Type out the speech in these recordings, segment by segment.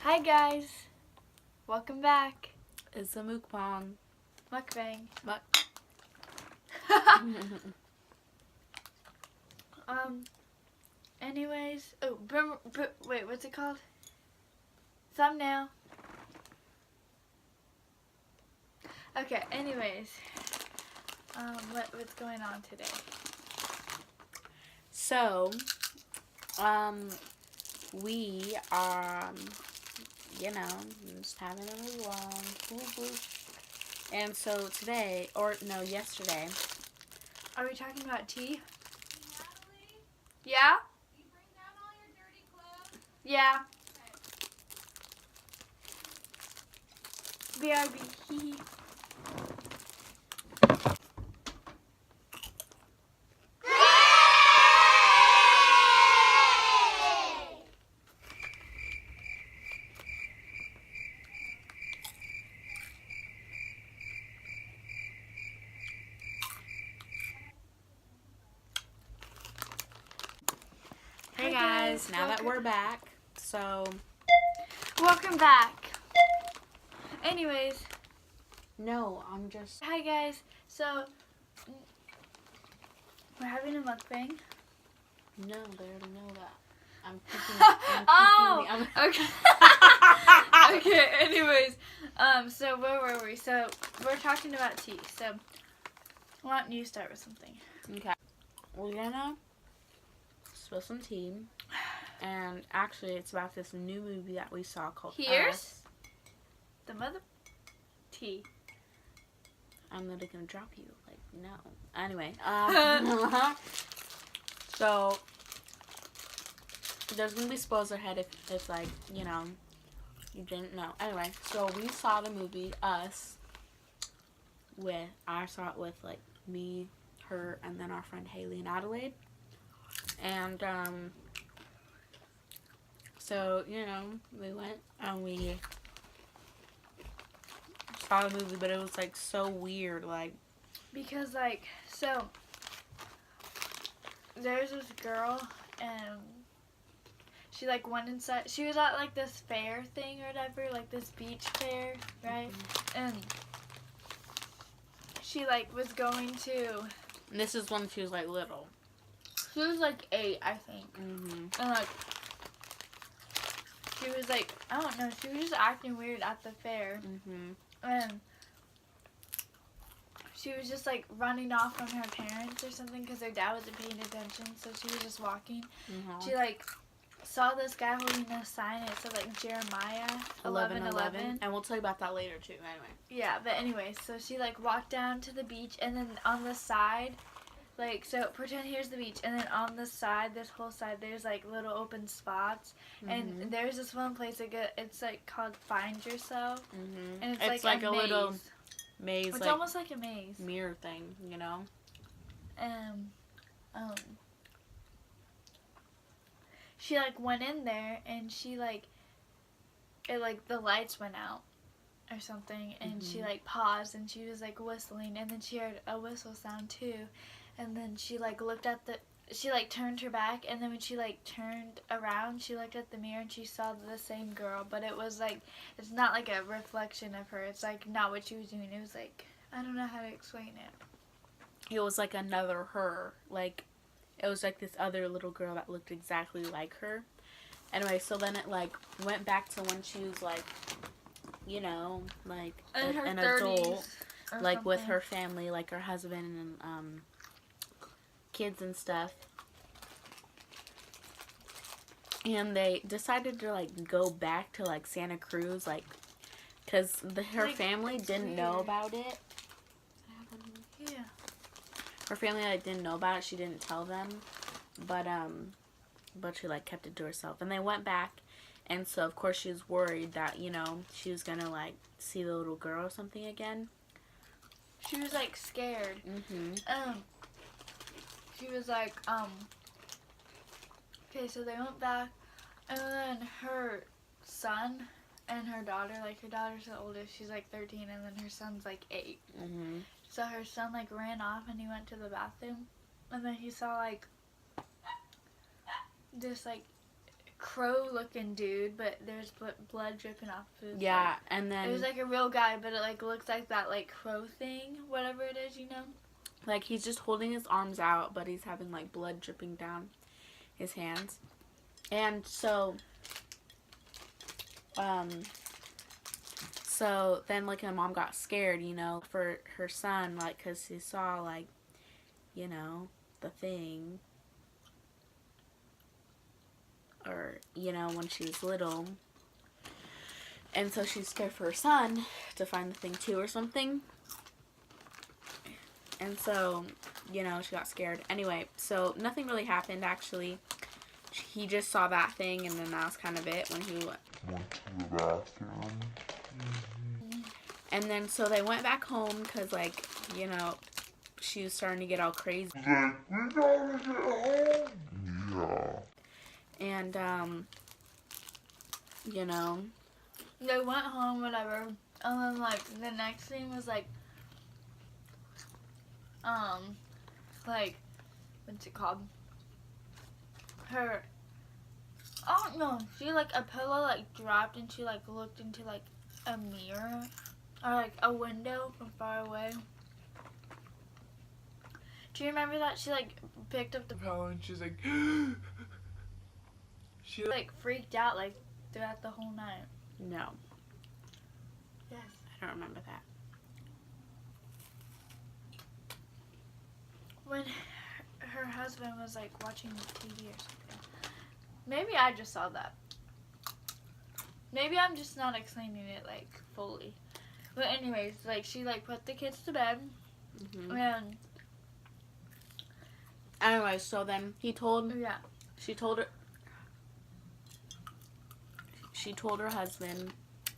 Hi guys, welcome back. It's a mukbang. Mukbang. Muk. Anyways, wait, what's it called? Thumbnail. Okay, anyways, what's going on today? So, we are, just having a vlog. And so today, yesterday. Are we talking about tea? Natalie, Yeah? you bring down all your dirty clothes? Yeah. Okay. BRB. Hey guys, now that we're back, so. Welcome back. Anyways, No, I'm just. hi guys. So, we're having a mukbang. No, they already know that. I'm Okay. Okay, anyways. So where were we? So, we're talking about tea. So, why don't you start with something? Okay. We're gonna spill some tea. And actually, it's about this new movie that we saw called Here's Us. the mother tea. I'm literally gonna drop you. Like, no. Anyway, so there's gonna be spoilers ahead if like, you didn't know. Anyway, so we saw the movie Us I saw it with like me, her, and then our friend Haley and Adelaide. And so, we went and we saw the movie, but it was like so weird, like. Because so there's this girl and she went inside. She was at this fair thing or whatever, this beach fair, right? Mm-hmm. And she was going to. And this is when she was like little. She was 8, I think. Mm-hmm. And she was I don't know. She was just acting weird at the fair. Mm-hmm. And she was just running off from her parents or something because her dad wasn't paying attention. So she was just walking. Mm-hmm. She saw this guy holding a sign. It said Jeremiah 11:11. And we'll tell you about that later too. Anyway. Yeah, but anyway, so she walked down to the beach, and then on the side, so pretend here's the beach, and then on the side, this whole side, there's little open spots, Mm-hmm. and there's this one place it's called Find Yourself, Mm-hmm. and it's like a maze. little maze, It's almost like a maze. mirror thing, She went in there, and she the lights went out or something, and she paused, and she was whistling, and then she heard a whistle sound too, and then she looked at she turned her back, and then when she turned around, she looked at the mirror, and she saw the same girl, but it was it's not a reflection of her. It's not what she was doing. It was I don't know how to explain it. It was another her. It was this other little girl that looked exactly like her. Anyway, so then it went back to when she was an adult, with her family, her husband and kids and stuff. And they decided to go back to Santa Cruz, because her family didn't know about it. Yeah. Her family didn't know about it. She didn't tell them, but she kept it to herself. And they went back, and so of course she was worried that she was gonna see the little girl or something again. She was scared. Mm-hmm. She was okay, so they went back, and then her son and her daughter, her daughter's the oldest, she's 13, and then her son's 8. Mm-hmm. So her son ran off, and he went to the bathroom, and then he saw this crow-looking dude, but there's blood dripping off of his. Yeah, Like, and then it was like a real guy, but it like looks like that like crow thing, whatever it is, you know. like he's just holding his arms out, but he's having like blood dripping down his hands. And so then like my mom got scared, you know, for her son, like, because he saw like, you know, the thing, or, you know, when she was little. And so she's scared for her son to find the thing too or something. And so, you know, she got scared. Anyway, so nothing really happened, actually. He just saw that thing, and then that was kind of it when he went to the bathroom. And then, so they went back home, because, like, you know, she was starting to get all crazy. Like, we gotta get home! Yeah. And, you know. They went home, whatever, and then, like, the next thing was, like, what's it called? I don't know, she, like, a pillow, like, dropped, and she, like, looked into, like, a mirror, or, like, a window from far away. Do you remember that? She, like, picked up the pillow, and she's like, she, like, freaked out, like, throughout the whole night. No. Yes. I don't remember that. When her husband was like watching TV or something. Maybe I just saw that. Maybe I'm just not explaining it like fully. But anyways, like she like put the kids to bed, and anyway, so then she told her husband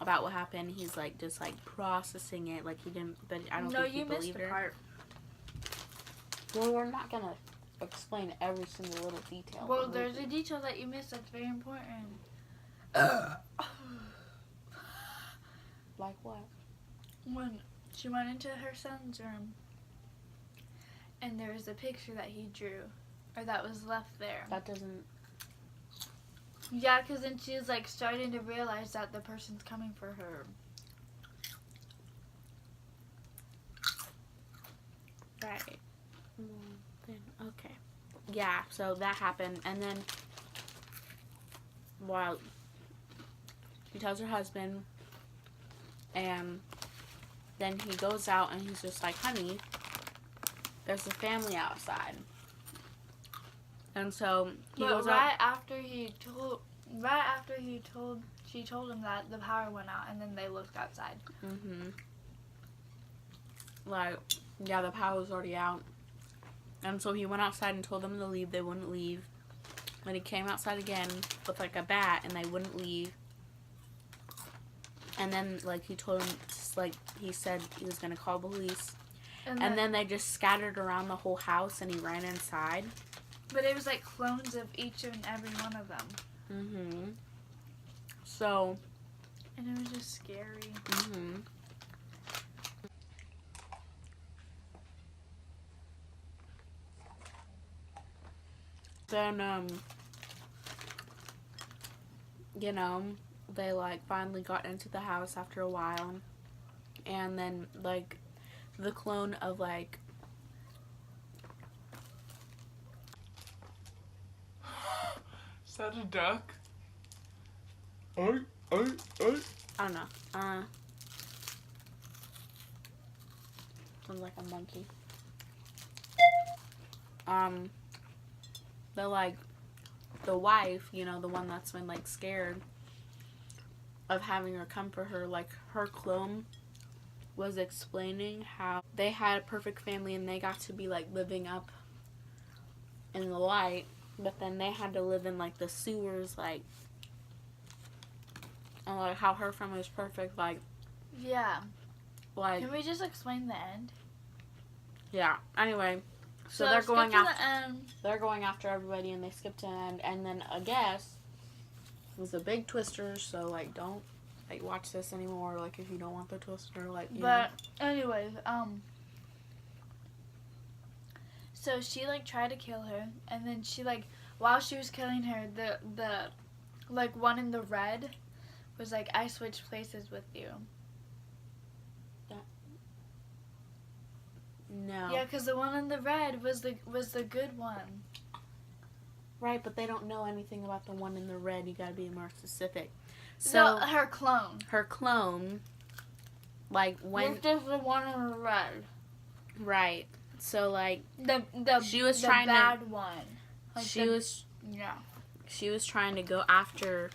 about what happened. He's like just like processing it, like he didn't, but I don't think he believed her. Part. Well, we're not gonna explain every single little detail. Well, there's a detail that you missed that's very important. Like what? When she went into her son's room, and there was a picture that he drew, or that was left there. That doesn't. Yeah, because then she was like starting to realize that the person's coming for her. Right. Okay. Yeah, so that happened, and then while she tells her husband, and then he goes out and he's just like, honey, there's a family outside. And so he goes out. She told him that the power went out, and then they looked outside. Like, yeah, the power was already out. And so he went outside and told them to leave. They wouldn't leave. Then he came outside again with like a bat, and they wouldn't leave. And then like he told them, like he said he was gonna call the police. And then they just scattered around the whole house, and he ran inside. But it was like clones of each and every one of them. So. And it was just scary. Then, you know, they, like, finally got into the house after a while. And then, like, the clone of, like... Is that a duck? I don't know. Sounds like a monkey. The wife, you know, the one that's been, like, scared of having her come for her, like, her clone was explaining how they had a perfect family and they got to be, like, living up in the light, but then they had to live in, like, the sewers, like, and, like, how her family was perfect, like... Yeah. Like... Can we just explain the end? Yeah. Anyway... So they're going after everybody, and they skipped to the end, and then I guess it was a big twister. So like, don't like watch this anymore. Like, if you don't want the twister, like. Anyways, so she like tried to kill her, and then she like while she was killing her, like one in the red was like, I switched places with you. No. Yeah, because the one in the red was the good one. Right, but they don't know anything about the one in the red. You gotta be more specific. So No, her clone. her clone, like when This is the one in the red. right. So like The she was the trying bad one. Like she was trying to go after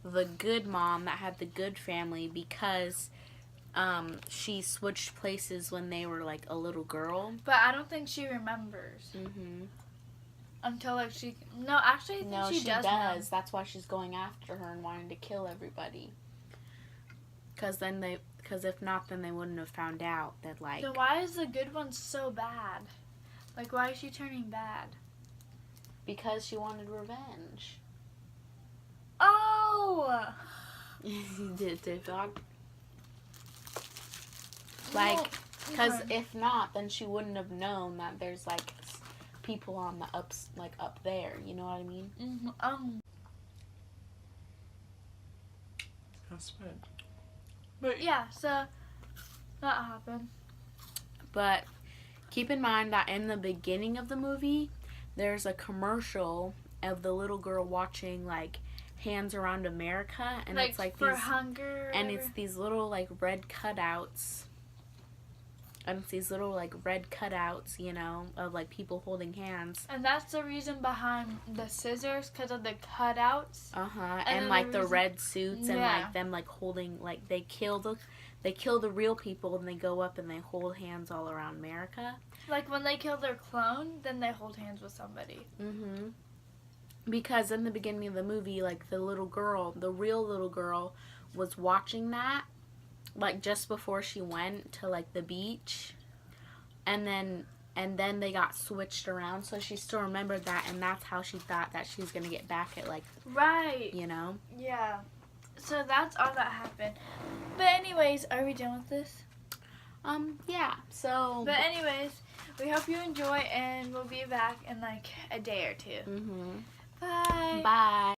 the good mom that had the good family because she switched places when they were like a little girl. But I don't think she remembers until like she. No, actually, I think No, she does. Know. That's why she's going after her and wanting to kill everybody. Because if not, then they wouldn't have found out that like. So why is the good one so bad? Like, why is she turning bad? Because she wanted revenge. Oh. Did the dog? Like, because if not, then she wouldn't have known that there's like people on the up there. You know what I mean? That's bad. But Yeah. So that happened. But keep in mind that in the beginning of the movie, there's a commercial of the little girl watching like Hands Around America, and like, it's like for these hunger. and it's these little like red cutouts. And it's these little like red cutouts, you know, of like people holding hands. And that's the reason behind the scissors, because of the cutouts. And like the red suits and like them like holding like they kill the real people and they go up and they hold hands all around America. Like when they kill their clone, then they hold hands with somebody. Because in the beginning of the movie, like the real little girl was watching that, like just before she went to like the beach, and then they got switched around, so she still remembered that, and that's how she thought that she was gonna get back at like you know. Yeah. So that's all that happened. But anyways, are we done with this? Yeah. So. But anyways, we hope you enjoy, and we'll be back in like a day or two. Bye. Bye.